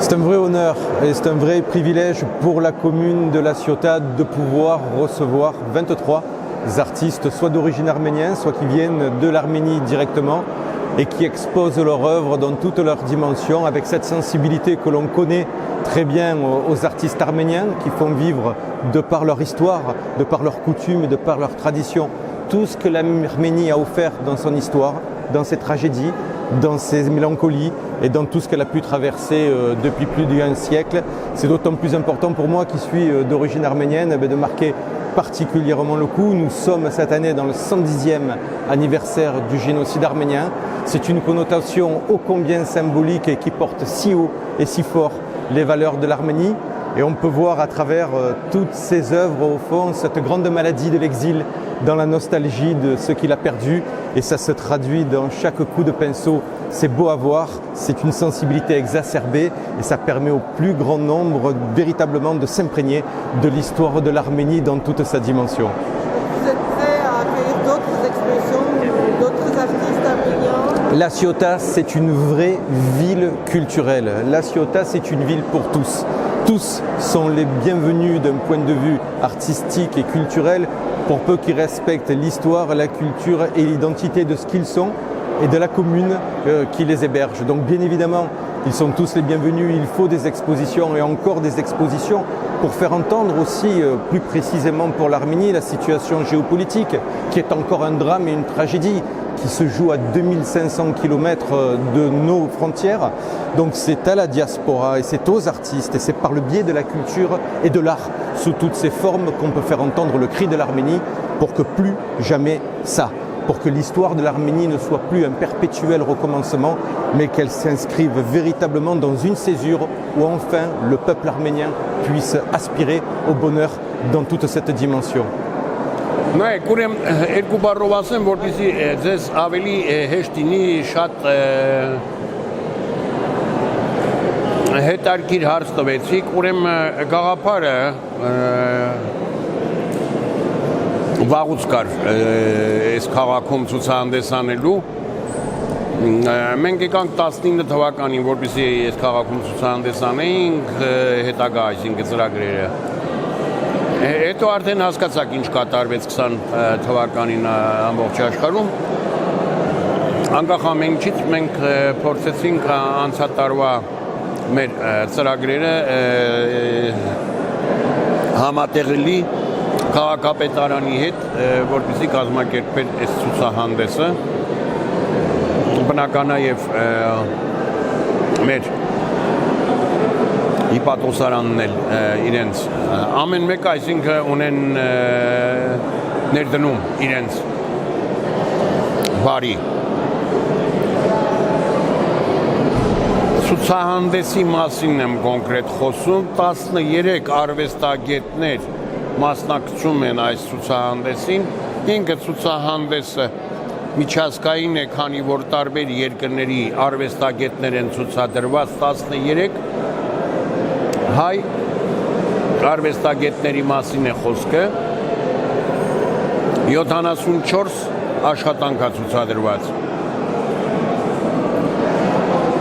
C'est un vrai honneur et c'est un vrai privilège pour la commune de La Ciotat de pouvoir recevoir 23 artistes, soit d'origine arménienne, soit qui viennent de l'Arménie directement et qui exposent leur œuvre dans toutes leurs dimensions avec cette sensibilité que l'on connaît très bien aux artistes arméniens qui font vivre de par leur histoire, de par leurs coutumes, de par leurs traditions, tout ce que l'Arménie a offert dans son histoire, dans ses tragédies, dans ses mélancolies et dans tout ce qu'elle a pu traverser depuis plus d'un siècle. C'est d'autant plus important pour moi qui suis d'origine arménienne de marquer particulièrement le coup. Nous sommes cette année dans le 110e anniversaire du génocide arménien. C'est une connotation ô combien symbolique et qui porte si haut et si fort les valeurs de l'Arménie. Et on peut voir à travers toutes ces œuvres, au fond, cette grande maladie de l'exil, dans la nostalgie de ce qu'il a perdu. Et ça se traduit dans chaque coup de pinceau. C'est beau à voir, c'est une sensibilité exacerbée et ça permet au plus grand nombre véritablement de s'imprégner de l'histoire de l'Arménie dans toute sa dimension. Vous êtes prêt à accueillir d'autres expositions, d'autres artistes arméniens? La Ciotat, c'est une vraie ville culturelle. La Ciotat, c'est une ville pour tous. Tous sont les bienvenus d'un point de vue artistique et culturel pour peu qu'ils respectent l'histoire, la culture et l'identité de ce qu'ils sont et de la commune qui les héberge. Donc bien évidemment, ils sont tous les bienvenus, il faut des expositions et encore des expositions pour faire entendre aussi plus précisément pour l'Arménie la situation géopolitique qui est encore un drame et une tragédie qui se joue à 2500 km de nos frontières. Donc c'est à la diaspora et c'est aux artistes et c'est par le biais de la culture et de l'art sous toutes ses formes qu'on peut faire entendre le cri de l'Arménie pour que plus jamais ça, pour que l'histoire de l'Arménie ne soit plus un perpétuel recommencement, mais qu'elle s'inscrive véritablement dans une césure où enfin le peuple arménien puisse aspirer au bonheur dans toute cette dimension. Նայեք, ուրեմն երկու բառով ասեմ, որպեսզի ձեզ ավելի հեշտ լինի շատ հետաքրքիր հարց տվեցիք, ուրեմն գաղափարը վաղուց կար այս քաղաքում ցուցահանդես անելու։ Մենք եկանք 19 թվականին, որպեսզի այս քաղաքում ցուցահանդես անեինք հետագա, այսինքն ծրագրերը։ Հետո արդեն հասկացաք ինչ կատարվեց 20 թվականին ամբողջ աշխարհում։ Անկախ ամենից մենք փորձեցինք անցած տարվա մեր ծրագրերը համատեղելի քաղաքապետարանի հետ, որպեսզի կազմակերպեր այս ցուցահանդեսը։ Բնական նաև մեր հիպատոսարանն էլ իրենց ամեն մեկը այսինքն ունեն ներդնում իրենց բարի ցուցահանդեսի մասին եմ կոնկրետ խոսում 13 արվեստագետներ մասնակցում են այս ցուցահանդեսին ինքը ցուցահանդեսը միջազգային է քանի որ տարբեր երկրների արվեստագետներ են ցուցադրված 13 հայ արվեստագետների մասին է խոսքը 74 աշխատանք է ցուցադրված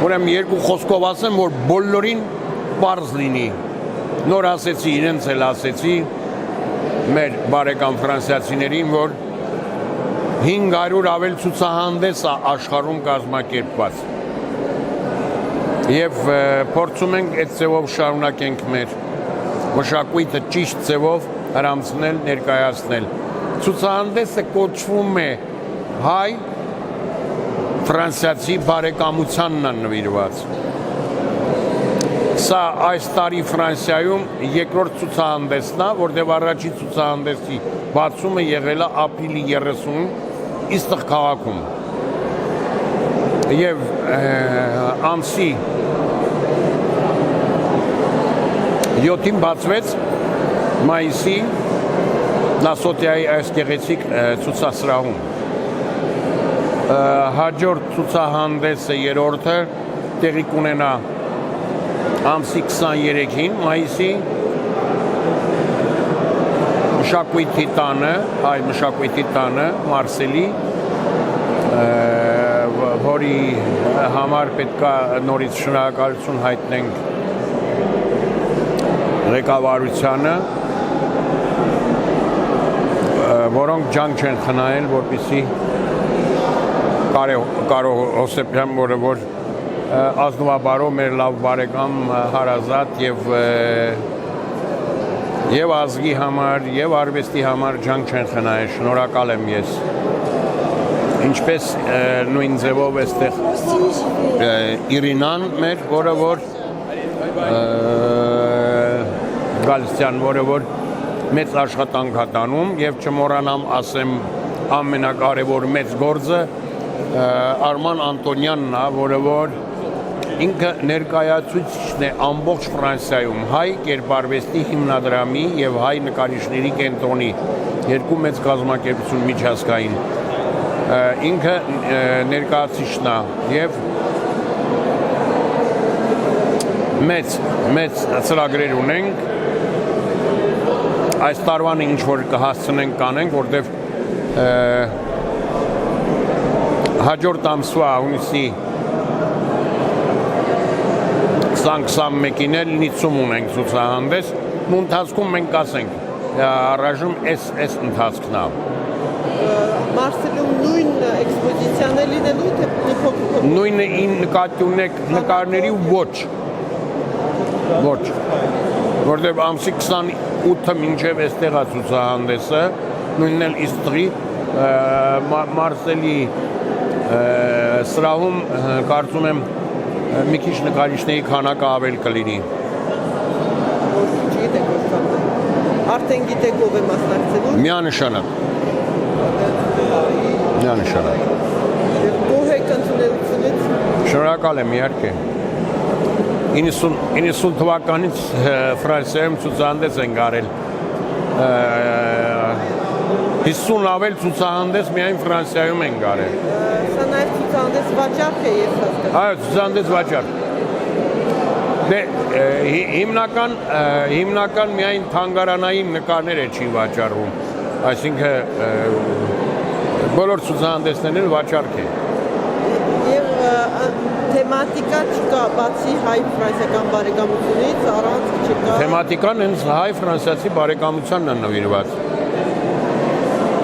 ուրեմն երկու խոսքով ասեմ որ բոլորին պարզ լինի նոր ասեցի իրենց էլ ասեցի մեր բարեկամ ֆրանսիացիներին որ 500 ավել ցուցահանդես է աշխարհում կազմակերպված Եվ փորձում ենք այդ ձևով շարունակենք մեր մշակույթը ճիշտ ձևով հրամցնել, ներկայացնել։ Ցուցահանդեսը կոչվում է հայ ֆրանսիացի բարեկամությանն է նվիրված։ Սա այս տարի Ֆրանսիայում երկրորդ ցուցահանդեսն է, որտեղ առաջի ցուցահանդեսի բացումը եղել է ապրիլի 30-ին Իստղ քաղաքում։ Եվ ամսի 7-ին բացվեց մայիսի Նասոտիայի այս գեղեցիկ ցուցասրահում։ Հաջորդ ցուցահանդեսը երրորդը տեղի կունենա ամսի 23-ին մայիսի մշակույթի տանը, հայ մշակույթի տանը Մարսելի որի համար պետք է նորից շնորհակալություն հայտնենք ղեկավարությանը, որոնք ջանք չեն խնայել, որպեսզի Կարո Հովսեփյան, որ ազնվաբարո մեր լավ բարեկամ հարազատ եւ ազգի համար եւ արվեստի համար ջանք չեն խնայել, շնորհակալ եմ ես։ Ինչպես նույն ձևով էստեղ Իրինան մեր, որը որ Գալստյան, որը որ մեծ աշխատանք է տանում եւ չմոռանամ ասեմ ամենակարևոր մեծ գործը Արման Անտոնյանն է, որը որ ինքը ներկայացուցիչն է ամբողջ Ֆրանսիայում հայ կերպարվեստի հիմնադրամի եւ հայ նկարիչների կենտրոնի երկու մեծ կազմակերպություն միջազգային ինքը ներկայացուցիչն է եւ մեծ ծրագրեր ունենք այս տարվան ինչ որ կհասցնենք կանենք որտեվ հաջորդ ամսվա հունիսի 20-21-ին էլ Նիցում ունենք ցուցահանդես, ու ընթացքում մենք կասենք առայժմ այս ընթացքն է։ Մարսելում նույն էքսպոզիցիան է լինելու, թե մի փոքր։ Նույնը նկատի ունեք նկարների ոչ, որտեղ ամսի 28-ը մինչև այստեղ է ցուցահանդեսը, նույնն էլ Իստրի Մարսելի սրահում կարծում եմ մի քիչ նկարիչների քանակը ավել կլինի։ Արդեն գիտեք ով է մասնակցելու։ Միանշանակ։ Գոհ եք ընդունելությունից։ Շնորհակալ եմ, իհարկե։ 90 թվականից Ֆրանսիայում ցուցահանդես են արել։ 50 ավել ցուցահանդես միայն Ֆրանսիայում են արել։ Սա նաև ցուցահանդես վաճառք է, ես հասկանում։ Այո, ցուցահանդես վաճառք։ Դե հիմնական միայն թանգարանային նկարները չի վաճառվում, այսինքն բոլոր ցուցահանդեսներն էլ վաճառք է։ Եվ թեմատիկա չկա, բացի հայ-ֆրանսիական բարեկամությունից, առանց չկա։ Թեմատիկան հենց հայ-ֆրանսիացի բարեկամությանն է նվիրված։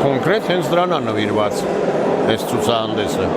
Կոնկրետ հենց դրան է նվիրված այս ցուցահանդեսը։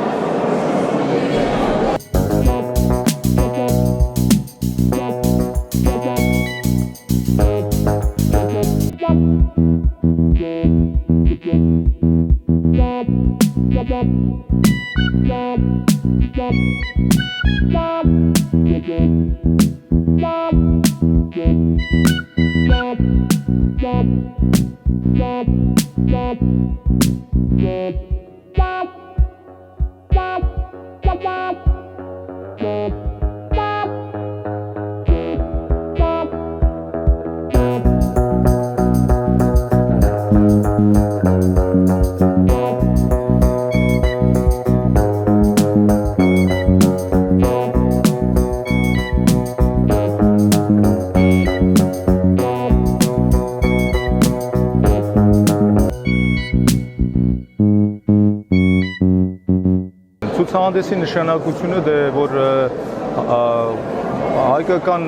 Ցուցահանդեսի նշանակությունը դե որ հայկական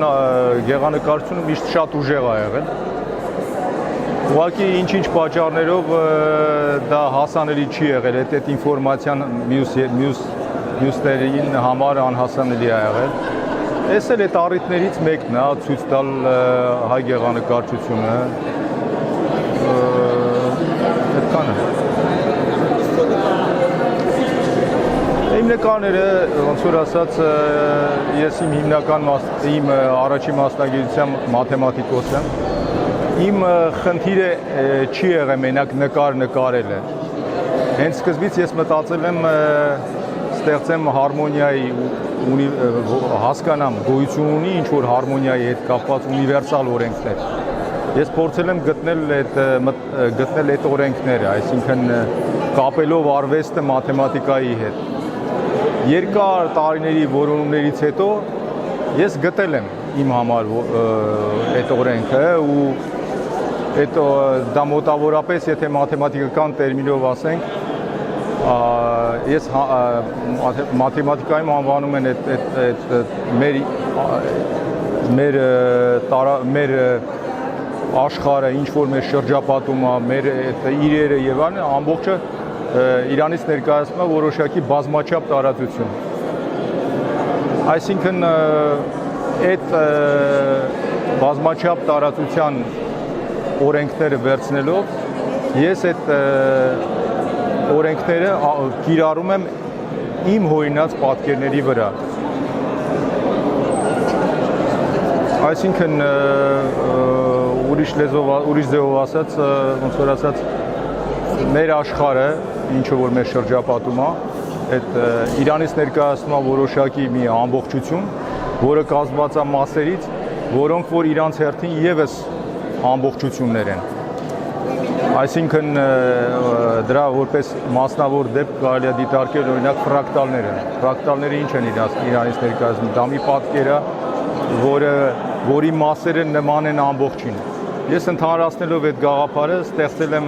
գեղանկարչությունը միշտ շատ ուժեղ է եղել։ Ուղղակի ինչ-ինչ պատճառներով դա հասանելի չի եղել, այդ ինֆորմացիան մյուսներին համար անհասանելի է եղել։ Այս էլ այդ առիթներից մեկն է ցույց տալ հայ գեղանկարչությունը։ Այդքան է։ Իմ նկարները, ոնց որ ասած, ես իմ առաջին մասնագիտությամբ մաթեմատիկոս եմ։ Իմ խնդիրը չի եղել մենակ նկարելը։ Հենց սկզբից ես մտածել եմ ստեղծեմ հարմոնիայի, հասկանամ, գոյություն ունի ինչ-որ հարմոնիայի հետ կապված ունիվերսալ օրենքներ։ Ես փորձել եմ գտնել այդ օրենքները, այսինքն կապելով արվեստը մաթեմատիկայի հետ։ Երկար տարիների որոնումներից հետո ես գտել եմ իմ համար այդ օրենքը ու դա մոտավորապես, եթե մաթեմատիկական տերմինով ասենք, ես մաթեմատիկայում անվանում են մեր մեր աշխարհը, ինչ որ մեր շրջապատում է, մեր իրերը եւ այլն, ամբողջը Իրանից ներկայացնում է որոշակի բազմաչափ տարածություն։ Այսինքն այդ բազմաչափ տարածության օրենքները վերցնելով ես այդ օրենքները կիրառում եմ իմ հորինած պատկերների վրա։ Այսինքն ուրիշ ձևով ասած, ոնց որ ասած, մեր աշխարհը, ինչը որ մեր շրջապատում է, այդ Իրանից ներկայացնում է որոշակի մի ամբողջություն, որը կազմված է մասերից, որոնք որ իրանց հերթին եւս ամբողջություններ են։ Այսինքն դրա որպես մասնավոր դեպք կարելի է դիտարկել օրինակ ֆրակտալները։ Ֆրակտալները ինչ են Իրանից ներկայացնում։ Դա մի պատկեր է, որի մասերը նման են ամբողջին։ Ես ընդհանրացնելով այդ գաղափարը ստեղծել եմ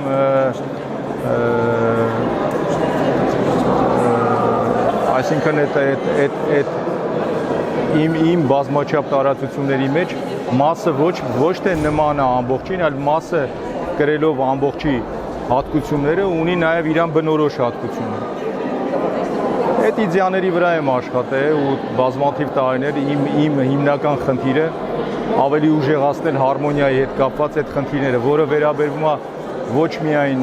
այսինքն այդ իմ բազմաչափ տարածությունների մեջ մասը ոչ թե նման է ամբողջին, այլ մասը կրելով ամբողջի հատկությունները ունի նաև իրան բնորոշ հատկությունը։ Այդ իդեաների վրա եմ աշխատել ու բազմաթիվ տարիներ իմ հիմնական խնդիրը ավելի ուժեղացնել հարմոնիայի հետ կապված այդ խնդիրները, որը վերաբերվում է ոչ միայն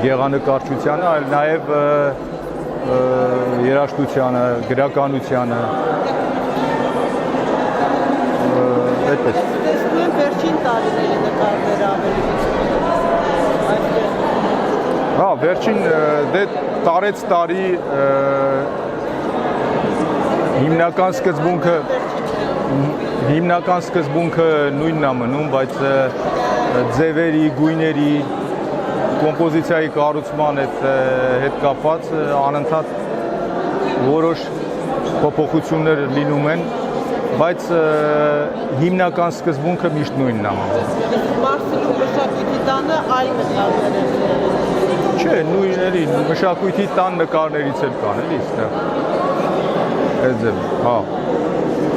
գեղանկարչությանը, այլ նաև երաժշտությանը, գրականությանը։ Այդպես։ Տեսնում եմ վերջին տարիների նկարները ավելի Հա, վերջին տարեց տարի հիմնական սկզբունքը նույնն է մնում, բայց ձևերի, գույների, կոմպոզիցիայի կառուցման հետ կապված անընդհատ որոշ փոփոխություններ լինում են, բայց հիմնական սկզբունքը միշտ նույնն է մնում։ Մարսելու մշակույթի տանը այլ նկարներ են։ Չէ, նույն էլի մշակույթի տան նկարներից էլ կան, էլի, այստեղ։ Այդ ձև, հա։